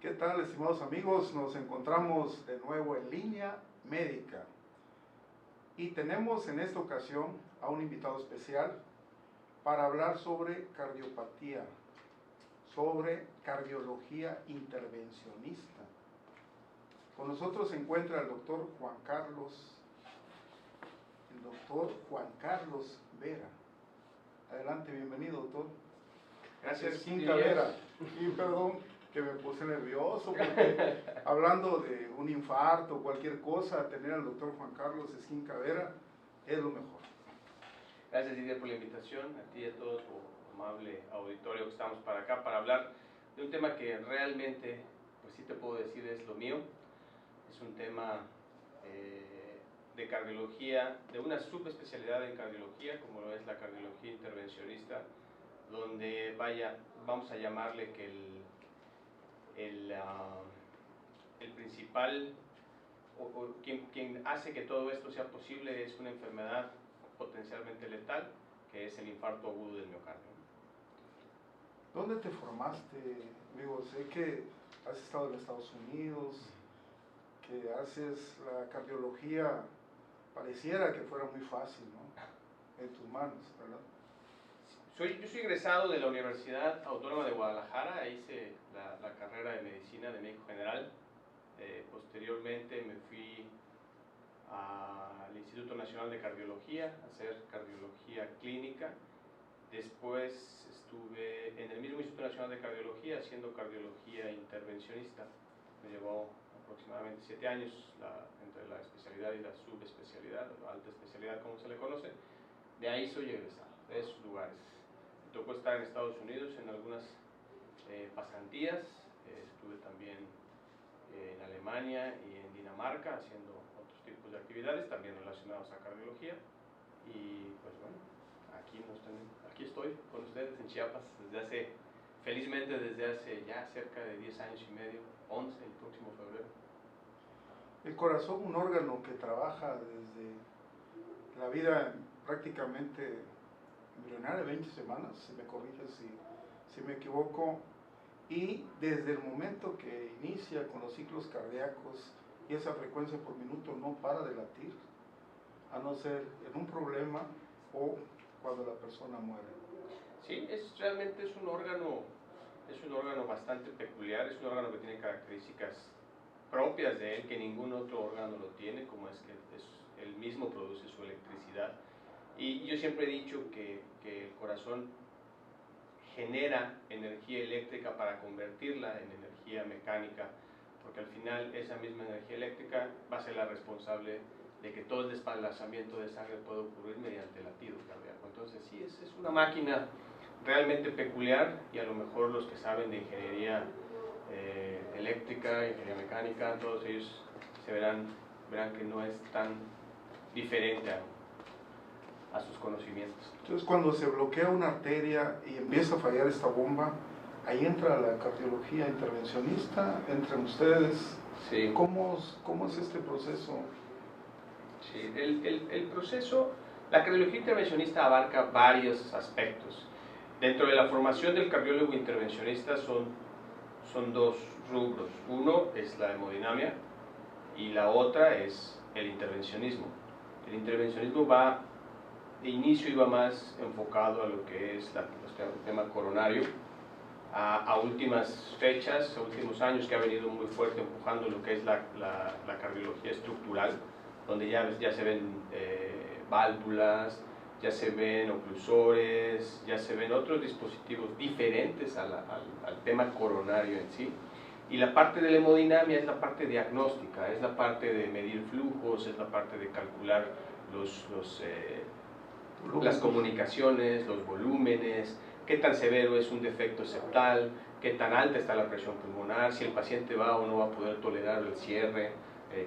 ¿Qué tal, estimados amigos? Nos encontramos de nuevo en Línea Médica y tenemos en esta ocasión a un invitado especial para hablar sobre cardiopatía, sobre cardiología intervencionista. Con nosotros se encuentra el doctor Juan Carlos Vera. Adelante, bienvenido, doctor. Gracias, Esquinca Vera. Y perdón que me puse nervioso porque hablando de un infarto o cualquier cosa, tener al doctor Juan Carlos Esquinca Vera es lo mejor. Gracias, Didier, por la invitación, a ti y a todo tu amable auditorio que estamos para acá para hablar de un tema que realmente, pues sí te puedo decir, es lo mío. Es un tema de cardiología, de una subespecialidad en cardiología, como lo es la cardiología intervencionista, donde vamos a llamarle que el principal, quien hace que todo esto sea posible es una enfermedad potencialmente letal, que es el infarto agudo del miocardio. ¿Dónde te formaste? Digo, sé que has estado en Estados Unidos, que haces la cardiología, pareciera que fuera muy fácil, ¿no? En tus manos, ¿verdad? Yo soy egresado de la Universidad Autónoma de Guadalajara, hice la carrera de Medicina de Médico General. Posteriormente me fui al Instituto Nacional de Cardiología a hacer cardiología clínica. Después estuve en el mismo Instituto Nacional de Cardiología haciendo cardiología intervencionista. Me llevó aproximadamente 7 años entre la especialidad y la subespecialidad, o la alta especialidad como se le conoce. De ahí soy egresado, de esos lugares. Me tocó estar en Estados Unidos en algunas pasantías. Estuve también en Alemania y en Dinamarca haciendo otros tipos de actividades también relacionadas a cardiología. Y pues bueno, aquí estoy con ustedes en Chiapas felizmente desde hace ya cerca de 10 años y medio, 11 el próximo febrero. El corazón, un órgano que trabaja desde la vida prácticamente embrionaria, 20 semanas, si me corriges si me equivoco, y desde el momento que inicia con los ciclos cardíacos y esa frecuencia por minuto no para de latir, a no ser en un problema o cuando la persona muere. Sí, realmente es un órgano bastante peculiar, es un órgano que tiene características propias de él que ningún otro órgano lo tiene, como es que él mismo produce su electricidad. Y yo siempre he dicho que el corazón genera energía eléctrica para convertirla en energía mecánica, porque al final esa misma energía eléctrica va a ser la responsable de que todo el desplazamiento de sangre pueda ocurrir mediante el latido cardíaco. Entonces sí, es una máquina realmente peculiar, y a lo mejor los que saben de ingeniería eléctrica, ingeniería mecánica, todos ellos verán que no es tan diferente a sus conocimientos. Entonces cuando se bloquea una arteria y empieza a fallar esta bomba, ahí entra la cardiología intervencionista, entran ustedes. Sí. ¿Cómo es este proceso? Sí, el proceso, la cardiología intervencionista abarca varios aspectos. Dentro de la formación del cardiólogo intervencionista son dos rubros. Uno es la hemodinamia y la otra es el intervencionismo. El intervencionismo de inicio iba más enfocado a lo que es el tema coronario. A últimas fechas, a últimos años, que ha venido muy fuerte empujando lo que es la cardiología estructural, donde ya se ven válvulas, ya se ven oclusores, ya se ven otros dispositivos diferentes al tema coronario en sí. Y la parte de la hemodinamia es la parte diagnóstica, es la parte de medir flujos, es la parte de calcular las comunicaciones, los volúmenes, qué tan severo es un defecto septal, qué tan alta está la presión pulmonar, si el paciente va o no va a poder tolerar el cierre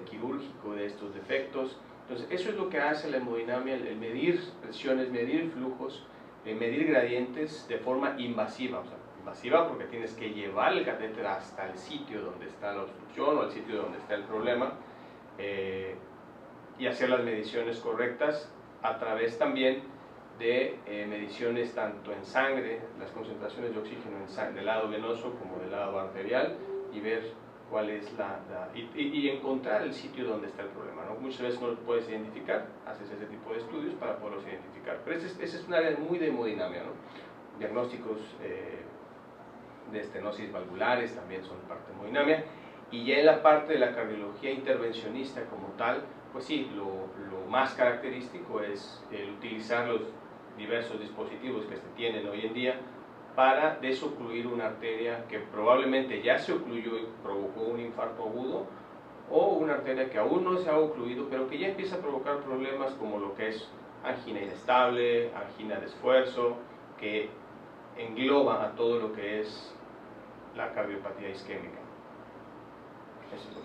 quirúrgico de estos defectos. Entonces eso es lo que hace la hemodinamia, el medir presiones, medir flujos, medir gradientes de forma invasiva. O sea, invasiva porque tienes que llevar el catéter hasta el sitio donde está la obstrucción o al sitio donde está el problema, y hacer las mediciones correctas a través también de mediciones tanto en sangre, las concentraciones de oxígeno del lado venoso como del lado arterial, y ver cuál es y encontrar el sitio donde está el problema, ¿no? Muchas veces no lo puedes identificar, haces ese tipo de estudios para poderlos identificar, pero ese es un área muy de hemodinamia, ¿no? Diagnósticos de estenosis valvulares también son parte de hemodinamia, y ya en la parte de la cardiología intervencionista como tal, pues sí, lo más característico es el utilizar los diversos dispositivos que se tienen hoy en día para desocluir una arteria que probablemente ya se ocluyó y provocó un infarto agudo, o una arteria que aún no se ha ocluido, pero que ya empieza a provocar problemas como lo que es angina inestable, angina de esfuerzo, que engloba a todo lo que es la cardiopatía isquémica.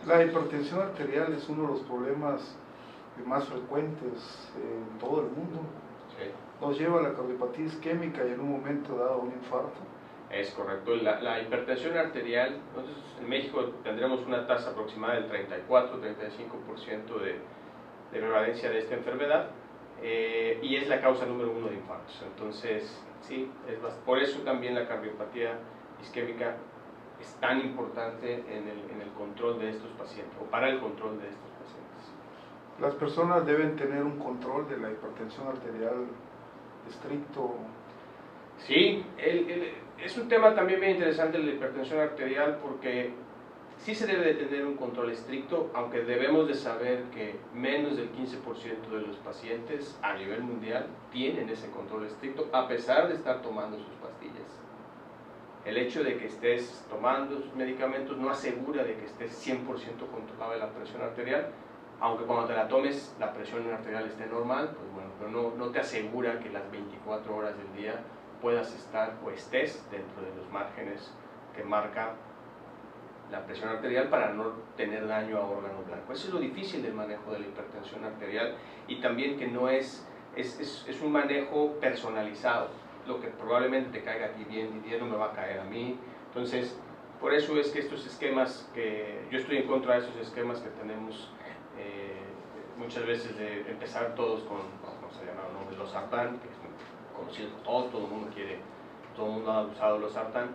La hipertensión arterial es uno de los problemas más frecuentes en todo el mundo. Sí. Nos lleva a la cardiopatía isquémica y en un momento dado un infarto. Es correcto. La hipertensión arterial, entonces en México tendremos una tasa aproximada del 34-35% de prevalencia de esta enfermedad, y es la causa número 1 de infartos. Entonces, sí, por eso también la cardiopatía isquémica es tan importante en el control de estos pacientes, o para el control de estos pacientes. Las personas deben tener un control de la hipertensión arterial estricto. Sí, es un tema también bien interesante la hipertensión arterial, porque sí se debe de tener un control estricto, aunque debemos de saber que menos del 15% de los pacientes a nivel mundial tienen ese control estricto, a pesar de estar tomando sus pastillas. El hecho de que estés tomando medicamentos no asegura de que estés 100% controlado la presión arterial, aunque cuando te la tomes la presión arterial esté normal, pues bueno, pero no te asegura que las 24 horas del día puedas estar o estés dentro de los márgenes que marca la presión arterial para no tener daño a órgano blanco. Eso es lo difícil del manejo de la hipertensión arterial, y también que no es un manejo personalizado. Lo que probablemente te caiga a ti bien, no me va a caer a mí. Entonces, por eso es que estos esquemas, que yo estoy en contra de esos esquemas que tenemos muchas veces de empezar todos con, ¿cómo se llama? ¿No? Los sartán, que es conocido por todos, todo el mundo ha usado los sartán,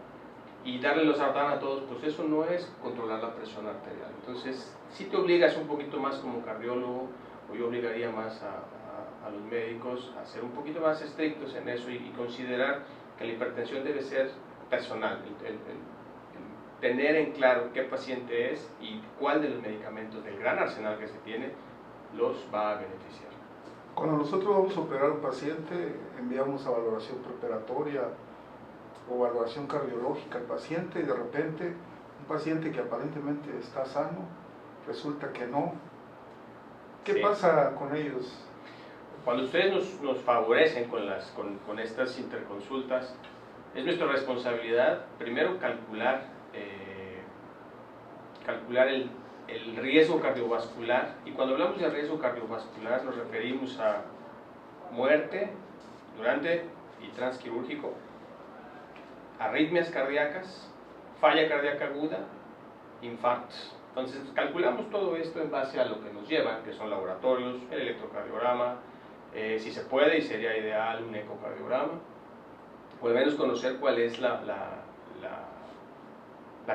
y darle los sartán a todos, pues eso no es controlar la presión arterial. Entonces, si te obligas un poquito más como cardiólogo, o yo obligaría más a los médicos a ser un poquito más estrictos en eso, y considerar que la hipertensión debe ser personal, el tener en claro qué paciente es y cuál de los medicamentos del gran arsenal que se tiene los va a beneficiar. Cuando nosotros vamos a operar a un paciente, enviamos a valoración preoperatoria o valoración cardiológica al paciente, y de repente un paciente que aparentemente está sano, resulta que no. ¿Qué pasa con ellos? Cuando ustedes nos favorecen con estas interconsultas, es nuestra responsabilidad primero calcular el riesgo cardiovascular, y cuando hablamos de riesgo cardiovascular nos referimos a muerte durante y transquirúrgico, arritmias cardíacas, falla cardíaca aguda, infartos. Entonces calculamos todo esto en base a lo que nos llevan, que son laboratorios, el electrocardiograma, si se puede y sería ideal un ecocardiograma, o al menos conocer cuál es la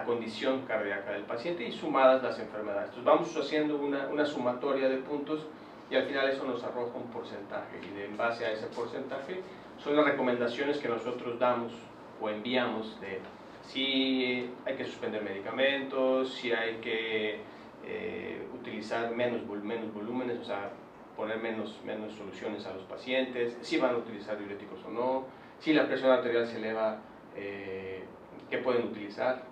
condición cardíaca del paciente, y sumadas las enfermedades. Entonces vamos haciendo una sumatoria de puntos, y al final eso nos arroja un porcentaje, y en base a ese porcentaje son las recomendaciones que nosotros damos o enviamos de si hay que suspender medicamentos, si hay que utilizar menos volúmenes, o sea, poner menos soluciones a los pacientes, si van a utilizar diuréticos o no, si la presión arterial se eleva, ¿qué pueden utilizar?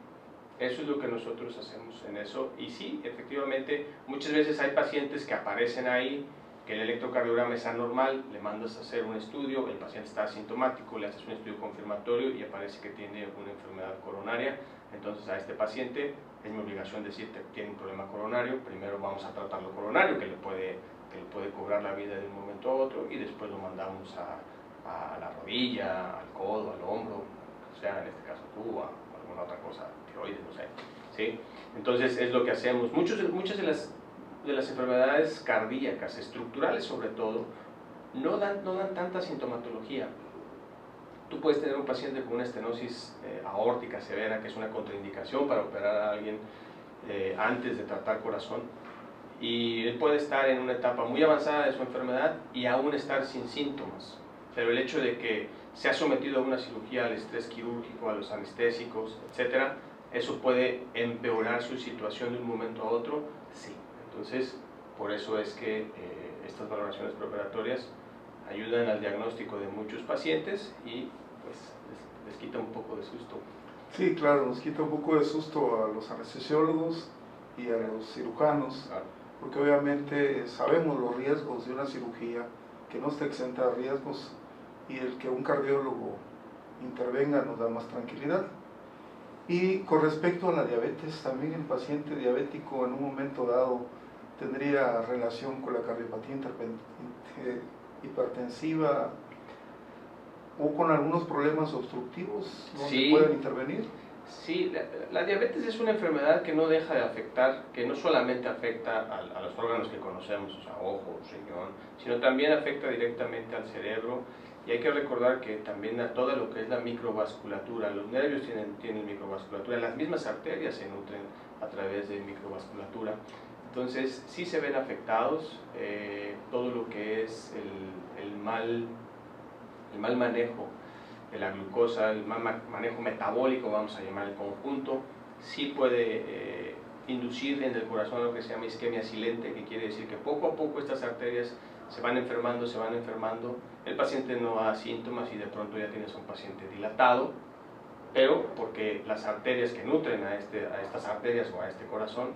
Eso es lo que nosotros hacemos en eso. Y sí, efectivamente, muchas veces hay pacientes que aparecen ahí, que el electrocardiograma es anormal, le mandas a hacer un estudio, el paciente está asintomático, le haces un estudio confirmatorio y aparece que tiene una enfermedad coronaria. Entonces a este paciente es mi obligación decirte que tiene un problema coronario, primero vamos a tratar lo coronario, que le puede cobrar la vida de un momento a otro, y después lo mandamos a la rodilla, al codo, al hombro, o sea, en este caso tú, a alguna otra cosa, tiroides, no sé, ¿sí? Entonces es lo que hacemos. Muchas de las enfermedades cardíacas, estructurales sobre todo, no dan tanta sintomatología. tú puedes tener un paciente con una estenosis aórtica severa, que es una contraindicación para operar a alguien antes de tratar corazón, y él puede estar en una etapa muy avanzada de su enfermedad y aún estar sin síntomas, pero el hecho de que se ha sometido a una cirugía, al estrés quirúrgico, a los anestésicos, etcétera, eso puede empeorar su situación de un momento a otro, sí. Entonces, por eso es que estas valoraciones preoperatorias ayudan al diagnóstico de muchos pacientes y pues les quita un poco de susto. Sí, claro, nos quita un poco de susto a los anestesiólogos y a los cirujanos, Claro. porque obviamente sabemos los riesgos de una cirugía, que no está exenta de riesgos, y el que un cardiólogo intervenga nos da más tranquilidad. Y con respecto a la diabetes, también el paciente diabético en un momento dado tendría relación con la cardiopatía hipertensiva o con algunos problemas obstructivos donde Sí. pueden intervenir. Sí, la diabetes es una enfermedad que no deja de afectar, que no solamente afecta a los órganos que conocemos, o sea, ojo, riñón, sino también afecta directamente al cerebro. Y hay que recordar que también a todo lo que es la microvasculatura, los nervios tienen microvasculatura, las mismas arterias se nutren a través de microvasculatura. Entonces, sí se ven afectados todo lo que es el mal manejo de la glucosa, el mal manejo metabólico, vamos a llamar el conjunto, sí puede inducir en el corazón lo que se llama isquemia silente, que quiere decir que poco a poco estas arterias se van enfermando, el paciente no da síntomas y de pronto ya tienes un paciente dilatado, pero porque las arterias que nutren a estas arterias o a este corazón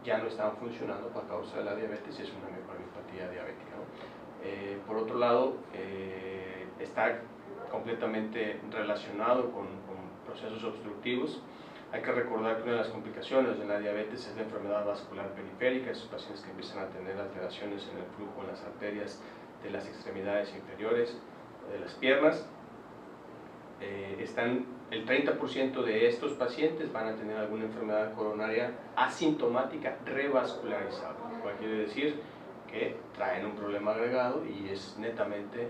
ya no están funcionando por causa de la diabetes y es una microangiopatía diabética, ¿no? Por otro lado, está completamente relacionado con procesos obstructivos. Hay que recordar que una de las complicaciones de la diabetes es la enfermedad vascular periférica, esos pacientes que empiezan a tener alteraciones en el flujo en las arterias de las extremidades inferiores o de las piernas. El 30% de estos pacientes van a tener alguna enfermedad coronaria asintomática revascularizada, lo cual quiere decir que traen un problema agregado y es netamente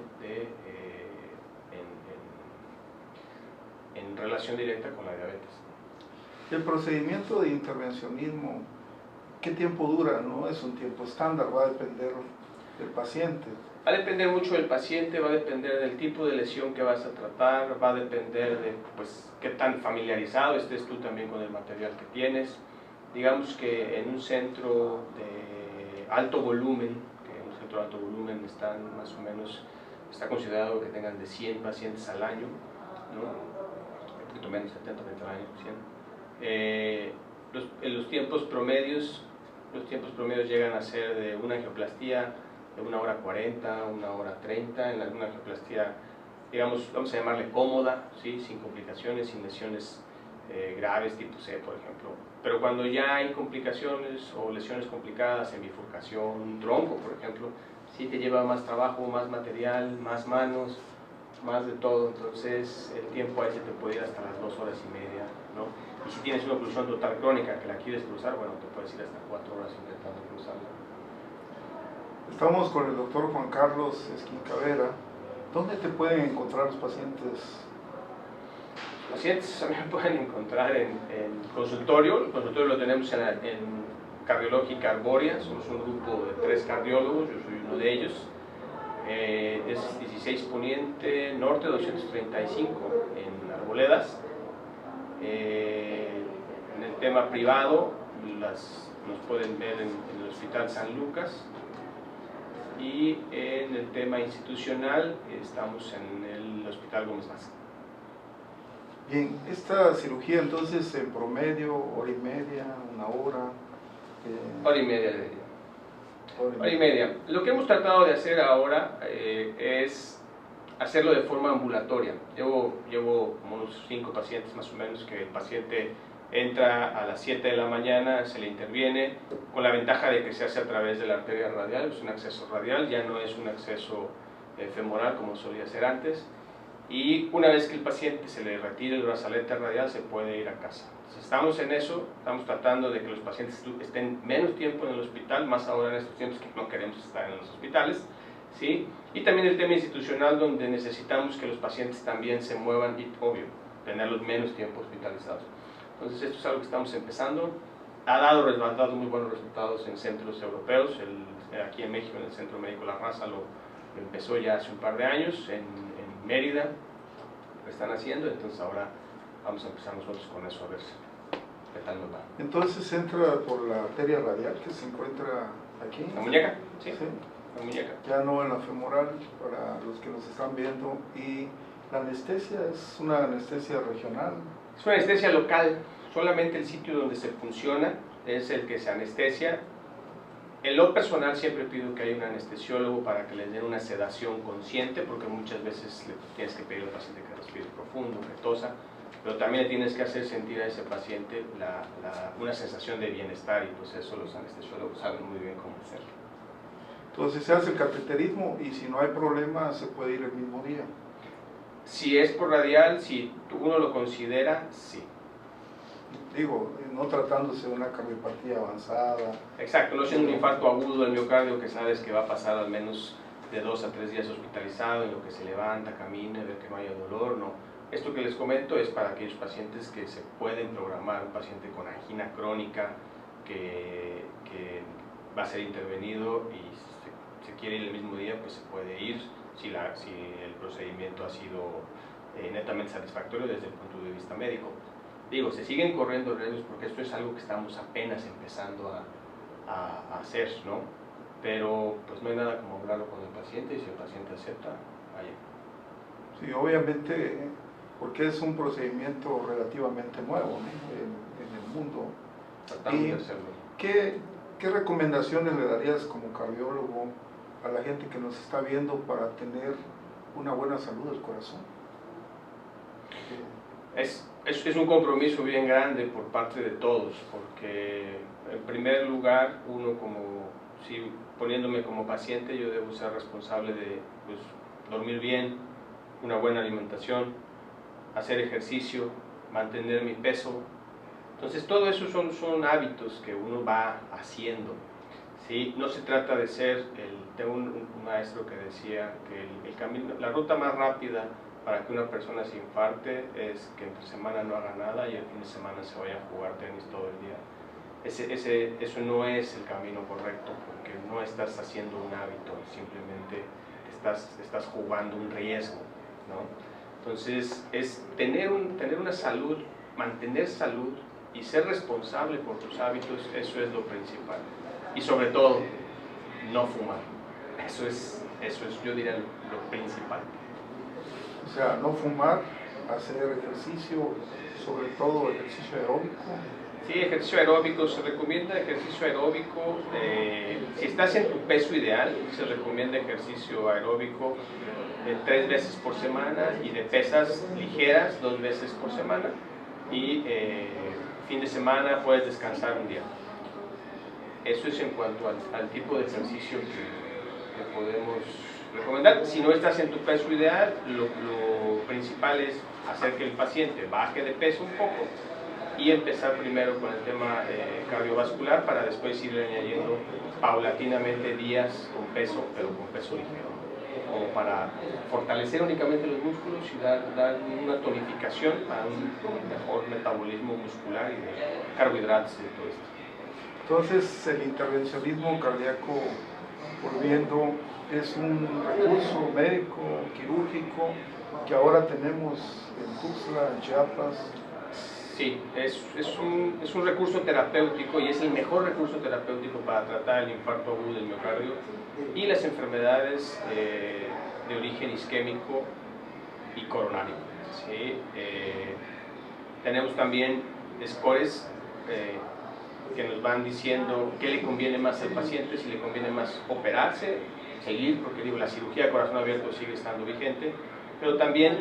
en relación directa con la diabetes. El procedimiento de intervencionismo, ¿qué tiempo dura? ¿No? Es un tiempo estándar, va a depender del paciente. Va a depender mucho del paciente, va a depender del tipo de lesión que vas a tratar, va a depender de pues, qué tan familiarizado estés tú también con el material que tienes. Digamos que en un centro de alto volumen, están más o menos, está considerado que tengan de 100 pacientes al año, ¿no? Un poquito menos, 70, 30 al año, 100. Los tiempos promedios llegan a ser de una angioplastía de 1 hora 40, 1 hora 30, en alguna angioplastía, digamos, vamos a llamarle cómoda, ¿sí? Sin complicaciones, sin lesiones graves tipo C, por ejemplo. Pero cuando ya hay complicaciones o lesiones complicadas en bifurcación, un tronco, por ejemplo, sí te lleva más trabajo, más material, más manos, más de todo. Entonces el tiempo ahí se te puede ir hasta las 2 horas y media, ¿no? Y si tienes una oclusión total crónica que la quieres cruzar, bueno, te puedes ir hasta 4 horas intentando cruzarla. Estamos con el doctor Juan Carlos Esquincavera. ¿Dónde te pueden encontrar los pacientes? Los pacientes también pueden encontrar en consultorio. El consultorio lo tenemos en Cardiológica Arbórea. Somos un grupo de 3 cardiólogos, yo soy uno de ellos. Es 16 Poniente Norte 235 en Arboledas. En el tema privado nos pueden ver en el Hospital San Lucas, y en el tema institucional estamos en el Hospital Gómez Maza. Bien, esta cirugía entonces en promedio, hora y media, 1 hora. Hora y media, diría. Hora y media. Lo que hemos tratado de hacer ahora es hacerlo de forma ambulatoria. Llevo como unos 5 pacientes más o menos, que el paciente entra a las 7 de la mañana, se le interviene, con la ventaja de que se hace a través de la arteria radial, es un acceso radial, ya no es un acceso femoral como solía ser antes, y una vez que el paciente se le retire el brazalete radial se puede ir a casa. Entonces, estamos en eso, estamos tratando de que los pacientes estén menos tiempo en el hospital, más ahora en estos tiempos que no queremos estar en los hospitales, ¿sí? Y también el tema institucional, donde necesitamos que los pacientes también se muevan y, obvio, tenerlos menos tiempo hospitalizados. Entonces, esto es algo que estamos empezando. Ha dado muy buenos resultados en centros europeos. Aquí en México, en el Centro Médico La Raza, lo empezó ya hace un par de años. En Mérida lo están haciendo. Entonces, ahora vamos a empezar nosotros con eso, a ver qué tal nos va. Entonces entra por la arteria radial que se encuentra aquí. ¿La muñeca? Sí. Sí. La muñeca. Ya no en la femoral, para los que nos están viendo. Y la anestesia es una anestesia regional. Es una anestesia local. Solamente el sitio donde se funciona es el que se anestesia. En lo personal siempre pido que haya un anestesiólogo para que les den una sedación consciente, porque muchas veces le tienes que pedir al paciente que respire profundo, que tosa, pero también le tienes que hacer sentir a ese paciente una sensación de bienestar, y pues eso los anestesiólogos saben muy bien cómo hacerlo. Entonces se hace el cateterismo y si no hay problema se puede ir el mismo día. Si es por radial, si uno lo considera, sí. Digo, no tratándose de una cardiopatía avanzada. Exacto, no siendo un infarto agudo del miocardio que sabes que va a pasar al menos de 2 a 3 días hospitalizado, en lo que se levanta, camina, ve que no haya dolor, no. Esto que les comento es para aquellos pacientes que se pueden programar, un paciente con angina crónica que va a ser intervenido y se quiere ir el mismo día, pues se puede ir si el procedimiento ha sido netamente satisfactorio desde el punto de vista médico. Digo, se siguen corriendo riesgos porque esto es algo que estamos apenas empezando a hacer, ¿no? Pero pues no hay nada como hablarlo con el paciente, y si el paciente acepta, vaya. Sí, obviamente, porque es un procedimiento relativamente nuevo, ¿no? en el mundo. Tratamos de hacerlo. ¿Qué recomendaciones le darías como cardiólogo a la gente que nos está viendo para tener una buena salud del corazón? Es un compromiso bien grande por parte de todos, porque en primer lugar, poniéndome como paciente, yo debo ser responsable de pues, dormir bien, una buena alimentación, hacer ejercicio, mantener mi peso. Entonces todo eso son hábitos que uno va haciendo, ¿sí? No se trata de ser, tengo un maestro que decía que el camino, la ruta más rápida para que una persona se infarte es que entre semana no haga nada y el fin de semana se vaya a jugar tenis todo el día. Eso no es el camino correcto, porque no estás haciendo un hábito, simplemente estás jugando un riesgo, ¿no? Entonces, es tener una salud, mantener salud y ser responsable por tus hábitos, eso es lo principal. Y sobre todo, no fumar. Eso es yo diría, lo principal. O sea, no fumar, hacer ejercicio, sobre todo ejercicio aeróbico. Sí, ejercicio aeróbico, se recomienda ejercicio aeróbico, si estás en tu peso ideal, se recomienda ejercicio aeróbico 3 veces por semana y de pesas ligeras 2 veces por semana, y fin de semana puedes descansar un día. Eso es en cuanto al tipo de ejercicio que podemos recomendar. Si no estás en tu peso ideal, lo principal es hacer que el paciente baje de peso un poco y empezar primero con el tema cardiovascular, para después ir añadiendo paulatinamente días con peso, pero con peso ligero, como para fortalecer únicamente los músculos y dar una tonificación para un mejor metabolismo muscular y de carbohidratos y de todo esto. Entonces, el intervencionismo cardíaco, volviendo, es un recurso médico, quirúrgico, que ahora tenemos en Tuxtla, en Chiapas. Sí, es un recurso terapéutico, y es el mejor recurso terapéutico para tratar el infarto agudo del miocardio y las enfermedades de origen isquémico y coronario. ¿Sí? Tenemos también scores que nos van diciendo qué le conviene más al paciente, si le conviene más operarse, seguir, porque digo, la cirugía de corazón abierto sigue estando vigente, pero también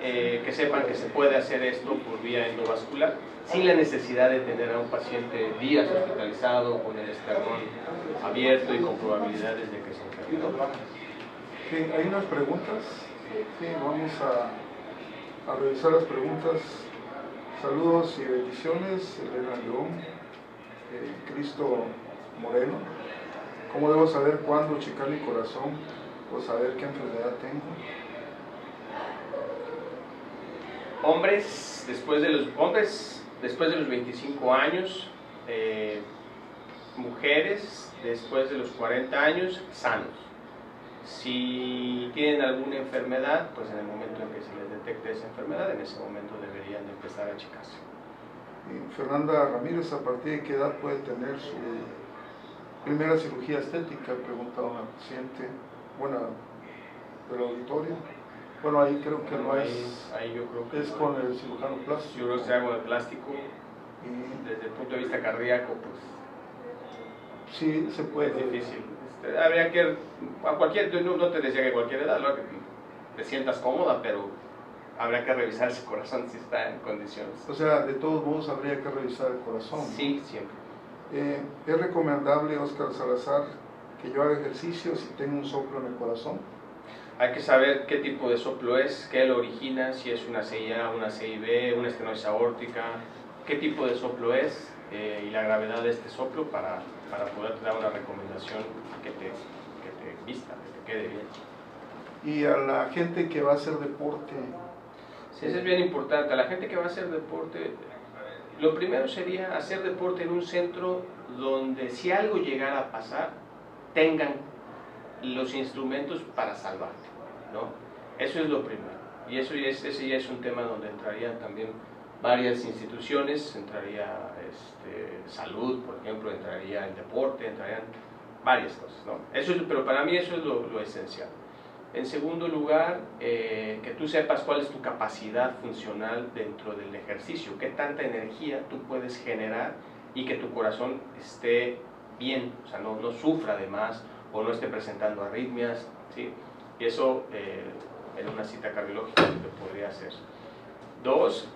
que sepan que se puede hacer esto por vía endovascular sin la necesidad de tener a un paciente días hospitalizado con el esternón abierto y con probabilidades de que se enferme. Sí, hay unas preguntas. Sí, vamos a revisar las preguntas. Saludos y bendiciones, Elena León, Cristo Moreno. ¿Cómo debo saber cuándo checar mi corazón pues saber qué enfermedad tengo. Hombres después de los 25 años, mujeres después de los 40 años, sanos. Si tienen alguna enfermedad, pues en el momento en que se les detecte esa enfermedad, en ese momento deberían de empezar a checarse. Fernanda Ramírez, ¿a partir de qué edad puede tener su primera cirugía estética? Preguntaba una paciente, bueno, del auditorio. Bueno, ahí creo que no es, ahí yo creo que es con el cirujano plástico. Yo creo que sea con el plástico, y desde el punto de vista cardíaco, pues sí, se puede. Es difícil. Habría que, a cualquier, no te decía que a cualquier edad, ¿no? Que te sientas cómoda, pero habría que revisar ese corazón si está en condiciones. O sea, de todos modos habría que revisar el corazón, ¿no? Sí, siempre. ¿Es recomendable, Óscar Salazar, que yo haga ejercicio si tengo un soplo en el corazón? Hay que saber qué tipo de soplo es, qué lo origina, si es una CIA, una CIB, una estenosis aórtica, qué tipo de soplo es y la gravedad de este soplo para poder dar una recomendación que te vista, que te quede bien. Y a la gente que va a hacer deporte. Sí, eso es bien importante. A la gente que va a hacer deporte, lo primero sería hacer deporte en un centro donde si algo llegara a pasar, tengan los instrumentos para salvarte, ¿no? Eso es lo primero. Y ese ya es un tema donde entrarían también varias instituciones, entraría salud, por ejemplo, entraría el deporte, entrarían varias cosas, ¿no? Pero para mí eso es lo esencial. En segundo lugar, que tú sepas cuál es tu capacidad funcional dentro del ejercicio, qué tanta energía tú puedes generar y que tu corazón esté bien, o sea, no sufra de más o no esté presentando arritmias, ¿sí? Y eso en una cita cardiológica se podría hacer. Dos,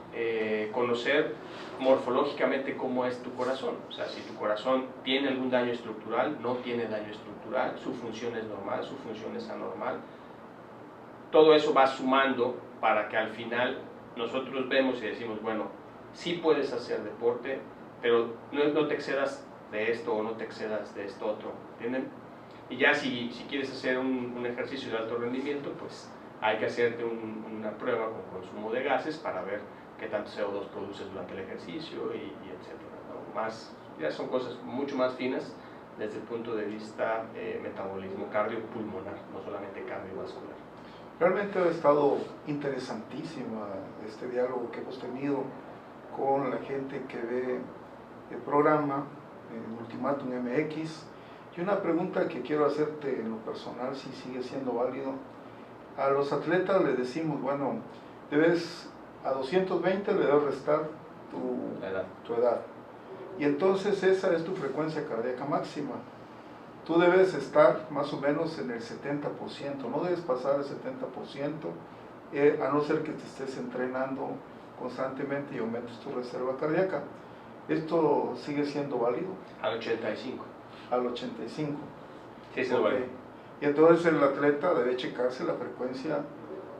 conocer morfológicamente cómo es tu corazón, o sea, si tu corazón tiene algún daño estructural, no tiene daño estructural, su función es normal, su función es anormal. Todo eso va sumando para que al final nosotros vemos y decimos, bueno, sí puedes hacer deporte, pero no te excedas de esto o no te excedas de esto otro, ¿entienden? Y ya si quieres hacer un ejercicio de alto rendimiento, pues hay que hacerte una prueba con consumo de gases para ver qué tanto CO2 produces durante el ejercicio y etcétera, ¿no? Ya son cosas mucho más finas desde el punto de vista metabolismo cardiopulmonar, no solamente cardiovascular. Realmente ha estado interesantísima este diálogo que hemos tenido con la gente que ve el programa Ultimátum MX. Y una pregunta que quiero hacerte en lo personal, si sigue siendo válido. A los atletas les decimos, bueno, a 220 le debes restar tu edad. Y entonces esa es tu frecuencia cardíaca máxima. Tú debes estar más o menos en el 70%, no debes pasar el 70%, a no ser que te estés entrenando constantemente y aumentes tu reserva cardíaca. ¿Esto sigue siendo válido? Al 85. Al 85. Sí, sí, válido. Y entonces el atleta debe checarse la frecuencia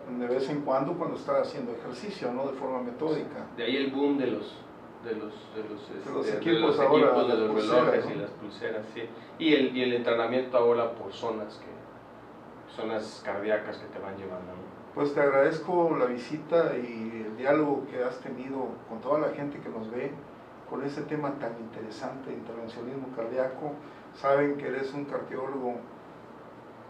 de vez en cuando está haciendo ejercicio, ¿no? De forma metódica. De ahí el boom de los equipos de ahora, los relojes, ¿no? ¿no? Y las pulseras, sí. Y el entrenamiento ahora por zonas cardíacas que te van llevando, ¿no? Pues te agradezco la visita y el diálogo que has tenido con toda la gente que nos ve con ese tema tan interesante, intervencionismo cardíaco. Saben que eres un cardiólogo,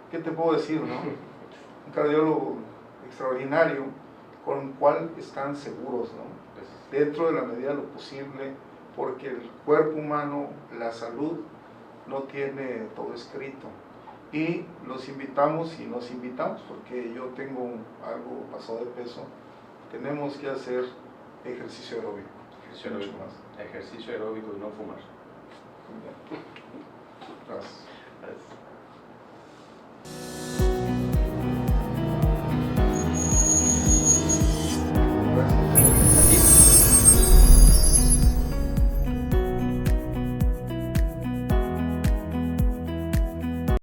¿qué te puedo decir, no? Un cardiólogo extraordinario, con el cual están seguros, ¿no? Dentro de la medida de lo posible, porque el cuerpo humano, la salud, no tiene todo escrito. Y los invitamos y nos invitamos, porque yo tengo algo pasado de peso, tenemos que hacer ejercicio aeróbico. Ejercicio aeróbico y no fumar. Gracias. Gracias.